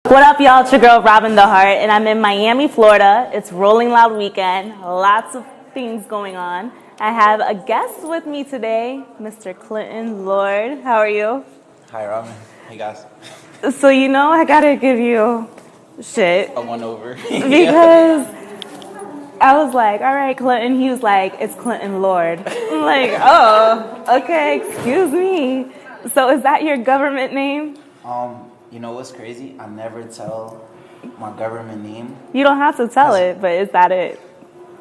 What up, y'all? It's your girl, Robin the Heart, and I'm in Miami, Florida. It's Rolling Loud weekend. Lots of things going on. I have a guest with me today, Mr. Clintn Lord. How are you? Hi, Robin. Hey, guys. So, I gotta give you shit. A one over. Because I was like, all right, Clintn. He was like, it's Clintn Lord. I'm like, oh, okay, excuse me. So is that your government name? You know what's crazy? I never tell my government name. You don't have to tell it, but is that it?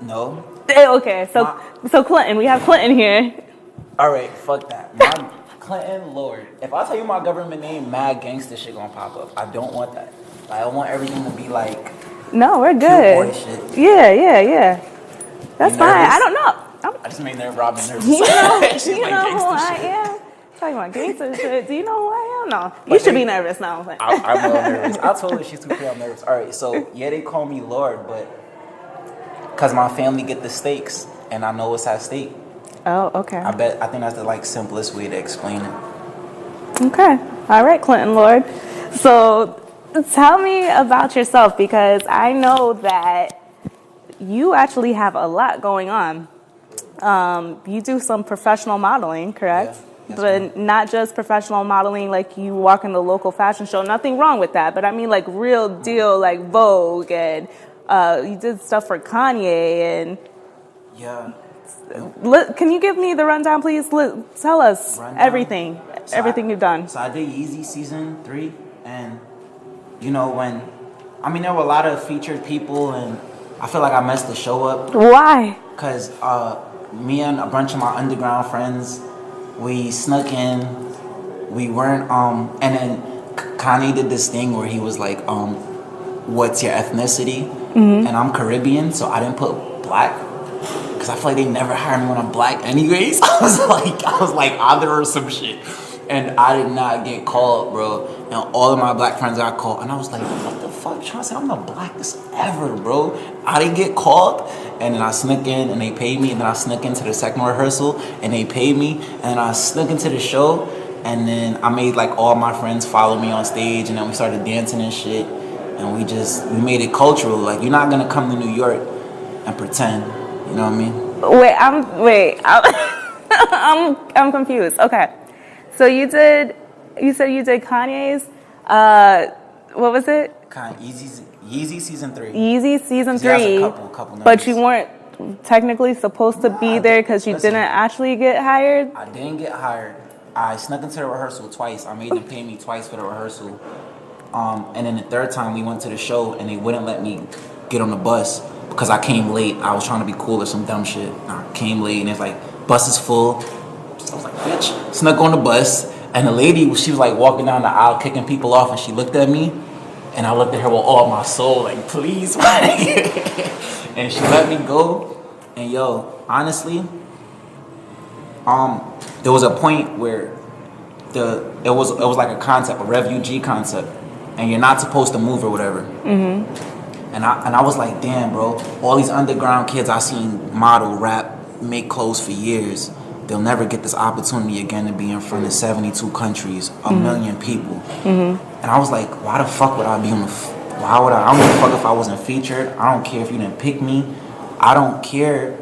No. Okay, so Clintn, we have Clintn here. All right, fuck that. My Clintn Lord. If I tell you my government name, mad gangster shit gonna pop up. I don't want that. Like, I want everything to be like. No, we're Cute good. boy shit. Yeah. That's fine. I don't know. I just made Robin nervous. You know She's who like, I shit. am? Talking about gangster shit. Do you know who I am? No. You should be nervous now. I'm real nervous. I told her she's too clear. I'm nervous. All right, so yeah, they call me Lord, but because my family get the stakes and I know what's at stake. Oh, okay. I think that's the simplest way to explain it. Okay. All right, Clintn Lord. So tell me about yourself, because I know that you actually have a lot going on. You do some professional modeling, correct? Yeah. Yes, but ma'am. not just professional modeling like you walk in the local fashion show. Nothing wrong with that. But I mean like real deal, like Vogue, and you did stuff for Kanye. And Yeah. can you give me the rundown, please? Tell us everything you've done. So I did Yeezy season 3, and there were a lot of featured people, and I feel like I messed the show up. Why? Because me and a bunch of my underground friends, we snuck in. We weren't, and then Kanye did this thing where he was like, what's your ethnicity? Mm-hmm. And I'm Caribbean, so I didn't put black, because I feel like they never hired me when I'm black anyways. I was like either or some shit. And I did not get called, bro. And all of my black friends got called. And I was like, what the fuck? You trying to say I'm the blackest ever, bro? I didn't get called. And then I snuck in and they paid me. And then I snuck into the second rehearsal and they paid me. And then I snuck into the show. And then I made all my friends follow me on stage. And then we started dancing and shit. And we made it cultural. Like, you're not going to come to New York and pretend. You know what I mean? I'm confused. Okay. So you said you did Kanye's, what was it? Yeezy season 3. Yeezy season 3. Has a couple numbers. But you weren't technically supposed to be there because you didn't actually get hired? I didn't get hired. I snuck into the rehearsal twice. I made them pay me twice for the rehearsal. And then the third time we went to the show and they wouldn't let me get on the bus because I came late. I was trying to be cool or some dumb shit. I came late and it's like, bus is full. I was like, bitch. Snuck on the bus, and the lady, she was walking down the aisle kicking people off, and she looked at me, and I looked at her with all my soul, like, please. And she let me go. And yo, honestly, there was a point where it was like a concept, a refugee concept, and you're not supposed to move or whatever. Mm-hmm. And I was like, damn, bro, all these underground kids I seen model, rap, make clothes for years. They'll never get this opportunity again to be in front of 72 countries, a million people. Mm-hmm. And I was like, why the fuck would I be on why would I don't give a fuck if I wasn't featured. I don't care if you didn't pick me. I don't care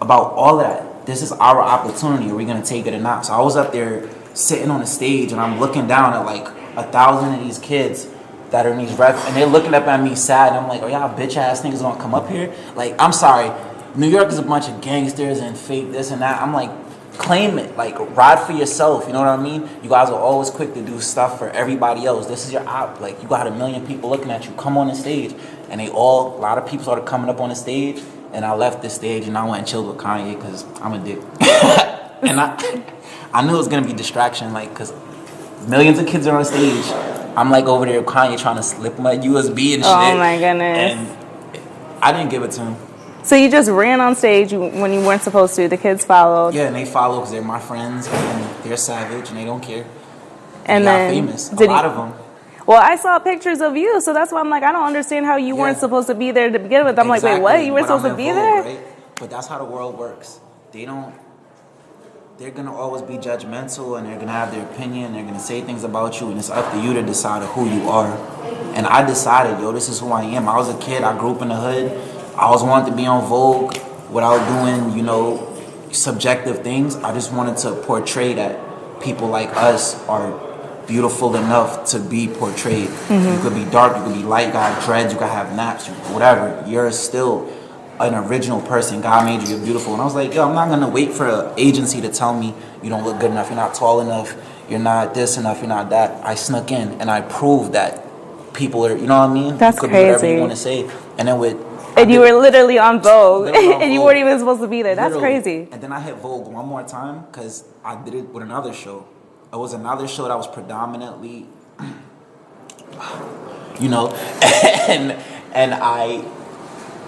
about all of that. This is our opportunity. Are we going to take it or not? So I was up there sitting on the stage, and I'm looking down at 1,000 of these kids that are in these refs, and they're looking up at me sad. And I'm like, oh, y'all bitch ass niggas gonna come up here? Like, I'm sorry. New York is a bunch of gangsters and fake this and that. I'm like, claim it. Ride for yourself. You know what I mean? You guys are always quick to do stuff for everybody else. This is your op. You got a million people looking at you. Come on the stage. And a lot of people started coming up on the stage. And I left the stage and I went and chilled with Kanye because I'm a dick. And I knew it was going to be distraction. Because millions of kids are on stage. I'm over there with Kanye trying to slip my USB and shit. Oh my goodness. And I didn't give it to him. So you just ran on stage when you weren't supposed to. The kids followed. Yeah, and they follow because they're my friends and they're savage and they don't care. And they then got famous. A lot of them. Well, I saw pictures of you, so that's why I'm like, I don't understand how you weren't supposed to be there to begin with. I'm like, wait, what? You weren't supposed to be Vogue, there? right? But that's how the world works. They're gonna always be judgmental, and they're gonna have their opinion. They're gonna say things about you, and it's up to you to decide who you are. And I decided, yo, this is who I am. I was a kid. I grew up in the hood. I always wanted to be on Vogue without doing, subjective things. I just wanted to portray that people like us are beautiful enough to be portrayed. You could be dark, you could be light, you could have dreads, you could have naps, whatever. You're still an original person. God made you, you're beautiful. And I was like, yo, I'm not gonna wait for an agency to tell me you don't look good enough, you're not tall enough, you're not this enough, you're not that. I snuck in and I proved that people are, you know what I mean? That's you could crazy. be whatever you want to say. And then and you were literally on Vogue, literally on and you Vogue. weren't even supposed to be there. That's Literally. crazy. And then I hit Vogue one more time because I did it with another show. It was another show that was predominantly, and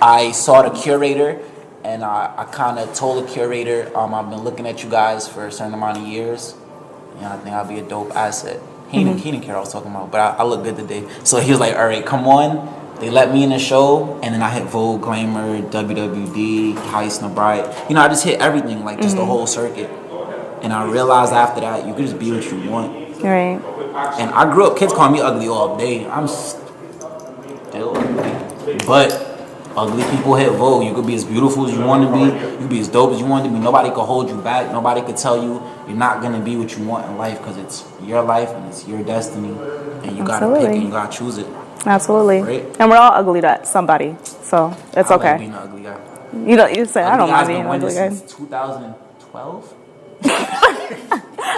I saw the curator, and I kind of told the curator, I've been looking at you guys for a certain amount of years, and I think I'll be a dope asset. He didn't care what I was talking about, but I look good today. So he was like, all right, come on. They let me in the show, and then I hit Vogue, Glamour, WWD, Heist, and Bride. I just hit everything, like just the whole circuit. And I realized after that, you can just be what you want. Right. And I grew up, kids call me ugly all day. I'm still ugly. But ugly people hit Vogue. You could be as beautiful as you want to be. You could be as dope as you want to be. Nobody could hold you back. Nobody could tell you you're not going to be what you want in life because it's your life and it's your destiny. And you got to pick and you got to choose it. Absolutely. Right? And we're all ugly to somebody. So it's I okay. like being an ugly guy. You say, I don't mind being an ugly guy. Since 2012?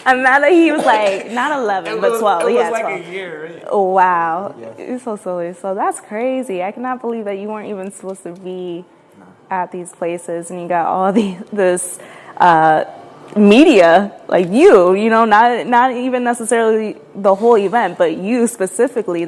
I'm mad that he was like, not 11, but 12. It Yeah, was like 12. a year, right? Oh, wow. Yeah. It's so silly. So that's crazy. I cannot believe that you weren't even supposed to be at these places and you got all this media, like not even necessarily the whole event, but you specifically.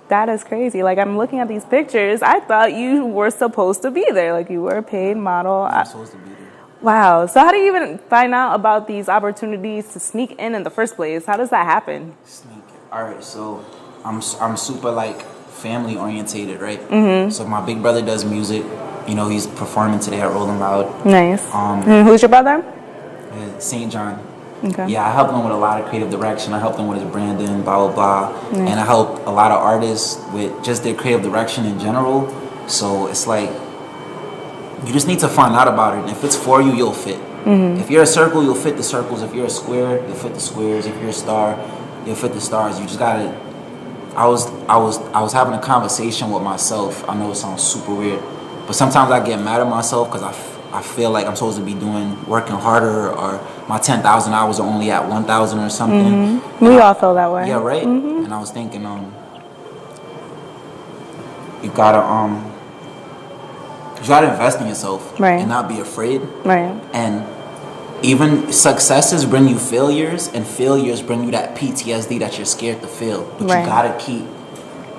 That is crazy. Like, I'm looking at these pictures. I thought you were supposed to be there. Like, you were a paid model. I'm supposed to be there. Wow. So how do you even find out about these opportunities to sneak in the first place? How does that happen? Sneak. All right. So I'm super like family orientated, right? Mm-hmm. So my big brother does music. He's performing today at Rolling Loud. Nice. Who's your brother? St. John. Okay. Yeah, I helped him with a lot of creative direction. I helped him with his branding, blah, blah, blah. Nice. And I helped a lot of artists with just their creative direction in general. So it's like, you just need to find out about it. And if it's for you, you'll fit. Mm-hmm. If you're a circle, you'll fit the circles. If you're a square, you'll fit the squares. If you're a star, you'll fit the stars. You just gotta. I was having a conversation with myself. I know it sounds super weird, but sometimes I get mad at myself because I feel like I'm supposed to be working harder, or my 10,000 hours are only at 1,000 or something. Mm-hmm. We all feel that way. Yeah, right. Mm-hmm. And I was thinking, you gotta invest in yourself, right, and not be afraid, right. And even successes bring you failures, and failures bring you that PTSD that you're scared to fail. But right. You gotta keep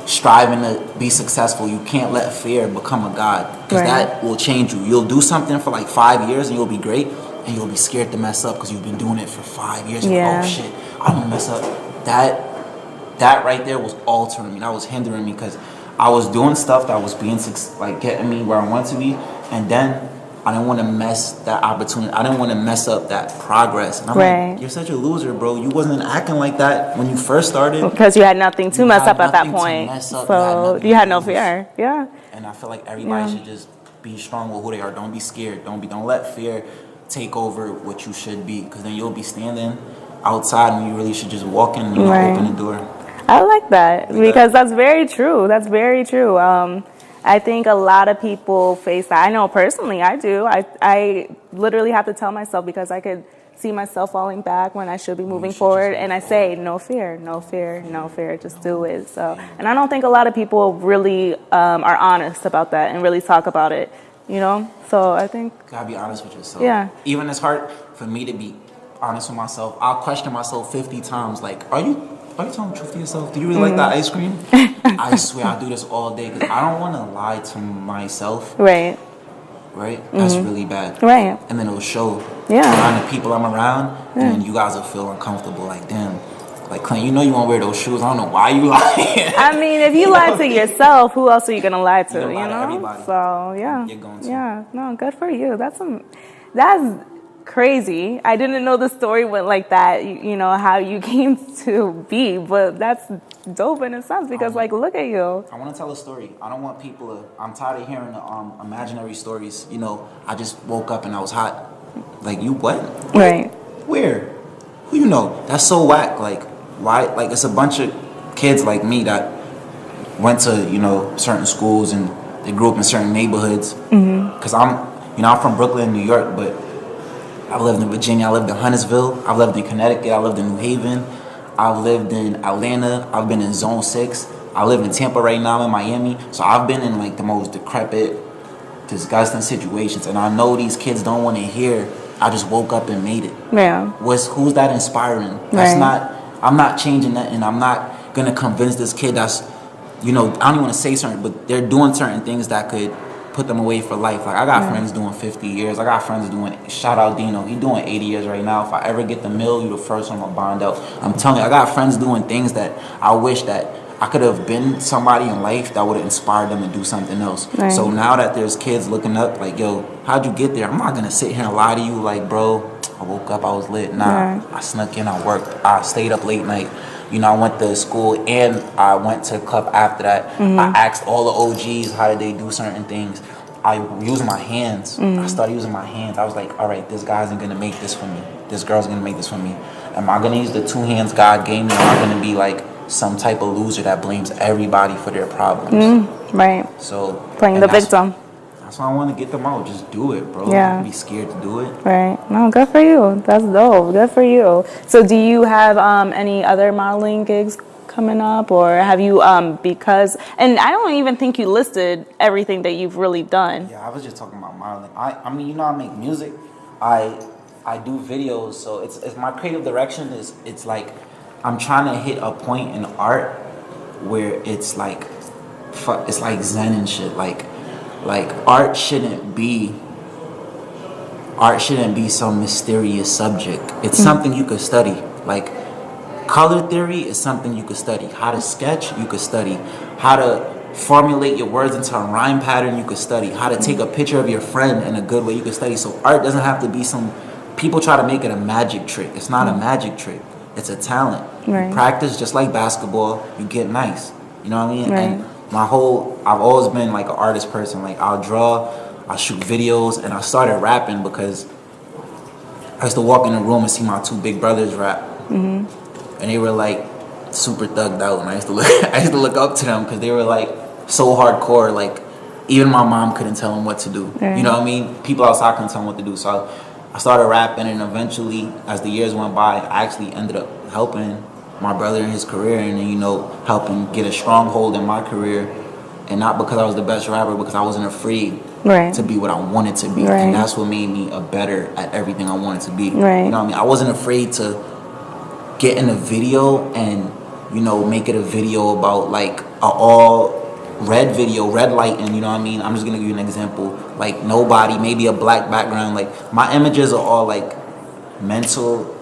striving to be successful. You can't let fear become a god, because right. that will change you. You'll do something for like 5 years and you'll be great, and you'll be scared to mess up because you've been doing it for 5 years. You're like, oh shit, I'm gonna mess up. That right there was altering me. That was hindering me because I was doing stuff that was getting me where I want to be, and then I didn't want to mess that opportunity. I didn't want to mess up that progress. And I'm like, you're such a loser, bro. You wasn't acting like that when you first started. Because you had nothing to mess up at that point. So you had no fear. Yeah. And I feel like everybody should just be strong with who they are. Don't be scared. Don't let fear take over what you should be, because then you'll be standing outside when you really should just walk in and open the door. I like that, because that's very true. That's very true. I think a lot of people face that. I know personally I do. I literally have to tell myself, because I could see myself falling back when I should be moving forward. And I say, no fear, no fear, no fear, just do it. So, and I don't think a lot of people really are honest about that and really talk about it, So I think... Gotta be honest with yourself. Yeah. Even it's hard for me to be honest with myself. I'll question myself 50 times, like, are you telling the truth to yourself? Do you really like that ice cream? I swear I do this all day because I don't want to lie to myself. Right. Right? That's really bad. Right. And then it'll show around the people I'm around, and then you guys will feel uncomfortable. Like, damn, like, Clint, you won't wear those shoes. I don't know why you lie. I mean, if you lie to yourself, who else are you going to lie to, lie to everybody. So, yeah. You're going to. Yeah. No, good for you. That's crazy. I didn't know the story went like that, you know, how you came to be, but that's dope in a sense because, like, look at you. I want to tell a story. I don't want people to, I'm tired of hearing imaginary stories. You know, I just woke up and I was hot. Like, you what? Right. Where? Who you know? That's so whack. Like, why? Like, it's a bunch of kids like me that went to, you know, certain schools and they grew up in certain neighborhoods. Because I'm from Brooklyn, New York, but I've lived in Virginia, I lived in Huntersville, I've lived in Connecticut, I lived in New Haven, I've lived in Atlanta, I've been in Zone 6, I live in Tampa right now, I'm in Miami. So I've been in like the most decrepit, disgusting situations, and I know these kids don't want to hear, I just woke up and made it. Yeah. Who's that inspiring? That's not, I'm not changing that, and I'm not gonna convince this kid that's, you know, I don't even want to say certain, but they're doing certain things that could put them away for life. Like, I got friends doing 50 years. I got friends doing, shout out Dino, he doing 80 years right now. If I ever get the mill, you the first one to bond out. I'm telling you, I got friends doing things that I wish that I could have been somebody in life that would have inspired them to do something else. Right. So now that there's kids looking up, like, yo, how'd you get there? I'm not gonna sit here and lie to you like, bro, I woke up, I was lit. Nah, I snuck in, I worked, I stayed up late night. You know, I went to school and I went to the club after that. I asked all the OGs how did they do certain things. I used my hands. I started using my hands. I was like, all right, this guy's not gonna make this for me. This girl's gonna make this for me. Am I gonna use the two hands God gave me? Or am I gonna be like some type of loser that blames everybody for their problems? Right. So playing the victim. That's why I want to get them out. Just do it, bro. Yeah. Don't be scared to do it. Right. No, good for you. That's dope. Good for you. So do you have any other modeling gigs coming up, or have you because, and I don't even think you listed everything that you've really done. Yeah, I was just talking about modeling. I mean, you know, I make music. I do videos, so it's my creative direction is, it's like I'm trying to hit a point in art where it's like zen and shit. Like art shouldn't be some mysterious subject. It's something you could study. Like, color theory is something you could study. How to sketch, you could study. How to formulate your words into a rhyme pattern, you could study. How to take a picture of your friend in a good way, you could study. So art doesn't have to be some, people try to make it a magic trick. It's not a magic trick. It's a talent. Right. You practice just like basketball, you get nice. You know what I mean? Right. And I've always been like an artist person. Like, I'll draw, I'll shoot videos, and I started rapping because I used to walk in the room and see my two big brothers rap. And they were like super thugged out, and I used to look up to them because they were like so hardcore. Like, even my mom couldn't tell them what to do. Right. You know what I mean? People outside couldn't tell them what to do. So I started rapping, and eventually, as the years went by, I actually ended up helping my brother in his career, and then, you know, helping get a stronghold in my career. And not because I was the best rapper, because I wasn't afraid to be what I wanted to be. Right. And that's what made me a better at everything I wanted to be. Right. You know what I mean? I wasn't afraid to get in a video and, you know, make it a video about like a all red video, red lighting, you know what I mean? I'm just gonna give you an example. Like, nobody, maybe a black background. Like, my images are all like mental.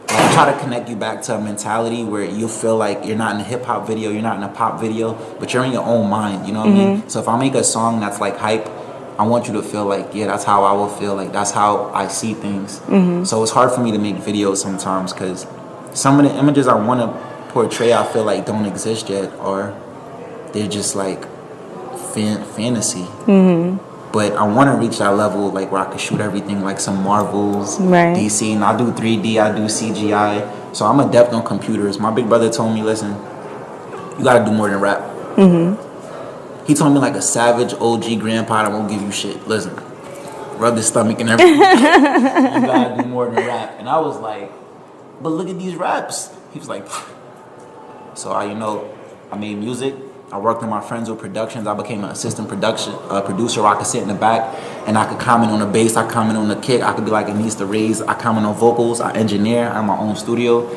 I try to connect you back to a mentality where you feel like you're not in a hip hop video, you're not in a pop video, but you're in your own mind, you know what I mean? So if I make a song that's like hype, I want you to feel like, yeah, that's how I will feel, like that's how I see things. So it's hard for me to make videos sometimes because some of the images I want to portray, I feel like don't exist yet, or they're just like fantasy. But I want to reach that level, like where I could shoot everything like some Marvels, DC, and I do 3D, I do CGI. So I'm adept on computers. My big brother told me, listen, you gotta do more than rap. He told me like a savage OG grandpa that won't give you shit. Listen, rub his stomach and everything. You gotta do more than rap. And I was like, but look at these raps. He was like, so I made music. I worked with my friends with productions. I became an assistant producer where I could sit in the back and I could comment on the bass, I comment on the kick, I could be like, it needs to raise, I comment on vocals, I engineer, I have my own studio.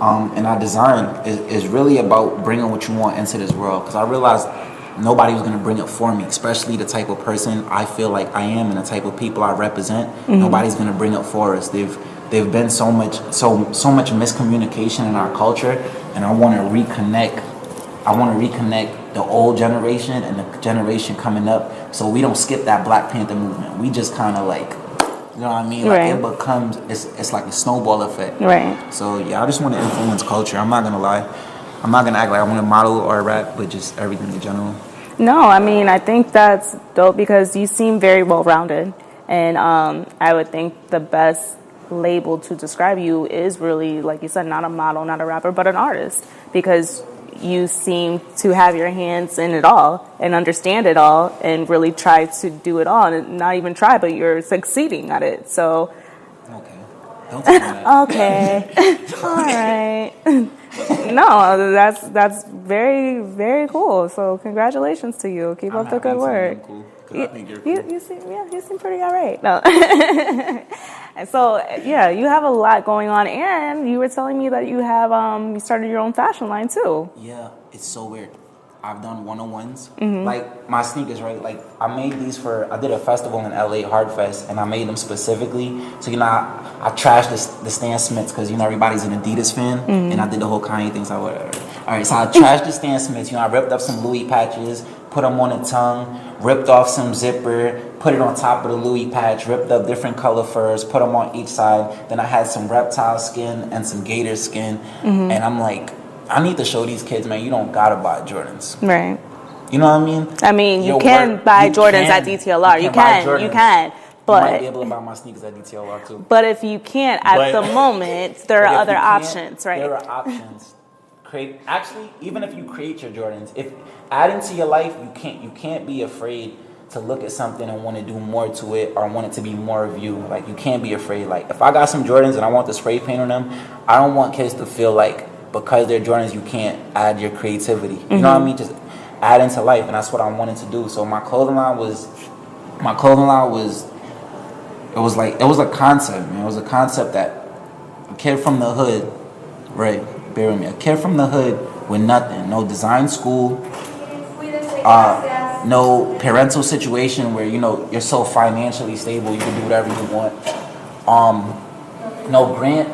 And I design. It's really about bringing what you want into this world, because I realized nobody was going to bring it for me, especially the type of person I feel like I am and the type of people I represent. Nobody's going to bring it for us. They've been so much miscommunication in our culture, and I want to reconnect the old generation and the generation coming up, so we don't skip that Black Panther movement. We just kind of like You know what I mean? Like Right. it becomes, it's like a snowball effect. Right. So yeah, I just want to influence culture. I'm not gonna lie. I'm not gonna act like I want to model or rap, but just everything in general. No, I mean, I think that's dope because you seem very well-rounded. And I would think the best label to describe you is really, like you said, not a model, not a rapper, but an artist. Because you seem to have your hands in it all and understand it all and really try to do it all. And not even try, but you're succeeding at it. So, Okay. Don't tell me that. okay. All right. No, that's very, very cool. So congratulations to you. Keep up the good work. Cool, 'cause I think you're cool. You seem pretty all right. No. And so yeah, you have a lot going on, and you were telling me that you have you started your own fashion line too. Yeah, it's so weird. I've done one-on-ones. Like my sneakers, right? Like I made these I did a festival in LA, Hardfest, and I made them specifically. So I trashed the Stan Smiths because everybody's an Adidas fan, and I did the whole Kanye thing. So whatever. All right, so I trashed the Stan Smiths. I ripped up some Louis patches, put them on the tongue, ripped off some zipper, put it on top of the Louis patch, ripped up different color furs, put them on each side. Then I had some reptile skin and some gator skin, and I'm like, I need to show these kids, man, you don't gotta buy Jordans. Right. You know what I mean? I mean, you Your can work- buy you Jordans can- at DTLR. You buy can. Jordans. You can. You might be But able to buy my sneakers at DTLR too. but if you can't at But- the moment, there But are if other you can't, options, right? There are options. Actually, even if you create your Jordans, if adding to your life, you can't be afraid to look at something and want to do more to it or want it to be more of you. Like you can't be afraid. Like if I got some Jordans and I want to spray paint on them, I don't want kids to feel like because they're Jordans you can't add your creativity. You know what I mean? Just add into life, and that's what I wanted to do. So my clothing line was it was a concept, man. It was a concept that a kid from the hood, right? Bear with me. A kid from the hood with nothing, no design school, no parental situation where you're so financially stable you can do whatever you want. No grant.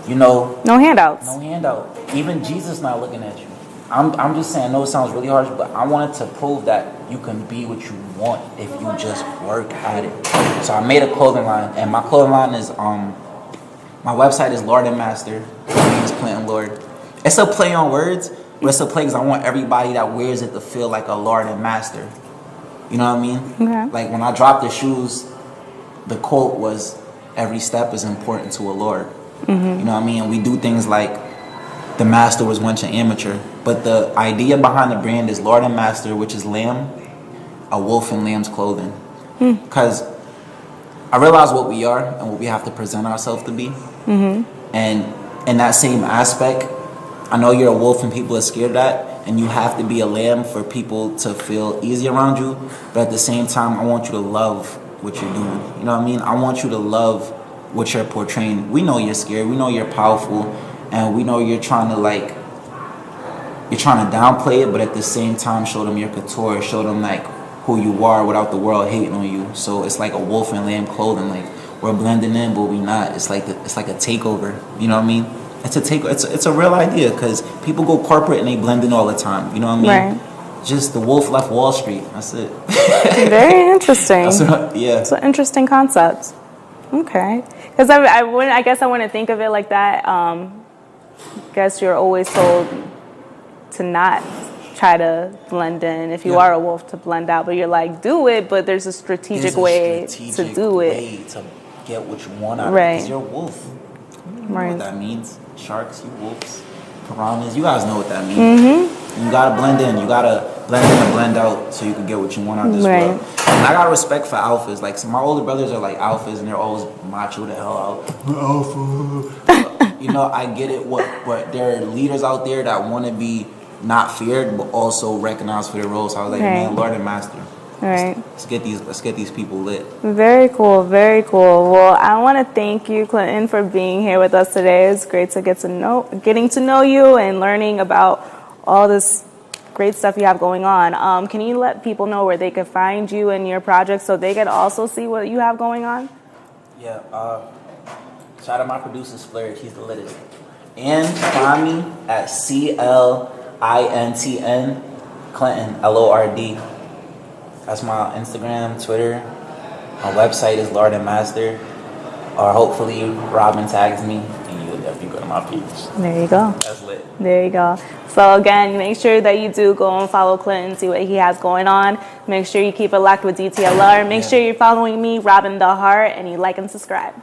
No handouts. No handout. Even Jesus not looking at you. I'm just saying. I know it sounds really harsh, but I wanted to prove that you can be what you want if you just work at it. So I made a clothing line, and my clothing line is my website is Lord and Master. My name is Clintn Lord. It's a play on words, but it's a play because I want everybody that wears it to feel like a Lord and Master. You know what I mean? Okay. Like when I dropped the shoes, the quote was, "Every step is important to a Lord." You know what I mean? And we do things like the master was once an amateur, but the idea behind the brand is Lord and Master, which is lamb, a wolf in lamb's clothing. Because I realize what we are and what we have to present ourselves to be. And in that same aspect, I know you're a wolf and people are scared of that, and you have to be a lamb for people to feel easy around you. But at the same time, I want you to love what you're doing. You know what I mean? I want you to love what you're portraying. We know you're scared. We know you're powerful, and we know you're trying to downplay it, but at the same time, show them your couture, show them like who you are without the world hating on you. So it's like a wolf and lamb clothing. Like we're blending in, but we not. It's like a takeover. You know what I mean? It's a take. It's a real idea because people go corporate and they blend in all the time. You know what I mean? Right. Just the wolf left Wall Street. That's it. Very interesting. Yeah. It's an interesting concept. Okay. Because I guess I wouldn't think of it like that. Guess you're always told to not try to blend in if you are a wolf, to blend out, but you're like, do it, but there's a strategic way to do it. To get what you want out of it. Right. Because you're a wolf. You know Right. what that means. Sharks, you wolves, piranhas. You guys know what that means. You gotta blend in. You gotta blend in and blend out so you can get what you want out of this Right. world. And I got respect for alphas. Like, so my older brothers are like alphas, and they're always macho the hell out. Alpha. I get it. But there are leaders out there that want to be not feared, but also recognized for their roles. So I was like, man, Lord and Master. Right. Let's get these people lit. Very cool. Very cool. Well, I want to thank you, Clintn, for being here with us today. It's great to getting to know you and learning about all this great stuff you have going on. Can you let people know where they can find you and your projects so they can also see what you have going on? Yeah. Shout out my producer Splurge. He's the littest. And find me at CLINTN Clintn LORD. That's my Instagram, Twitter. My website is Lord and Master, or hopefully Robin tags me, and you'll definitely go to my page. There you go. That's lit. There you go. So again, make sure that you do go and follow Clintn, see what he has going on. Make sure you keep it locked with DTLR. Make sure you're following me, Robin the Heart, and you like and subscribe.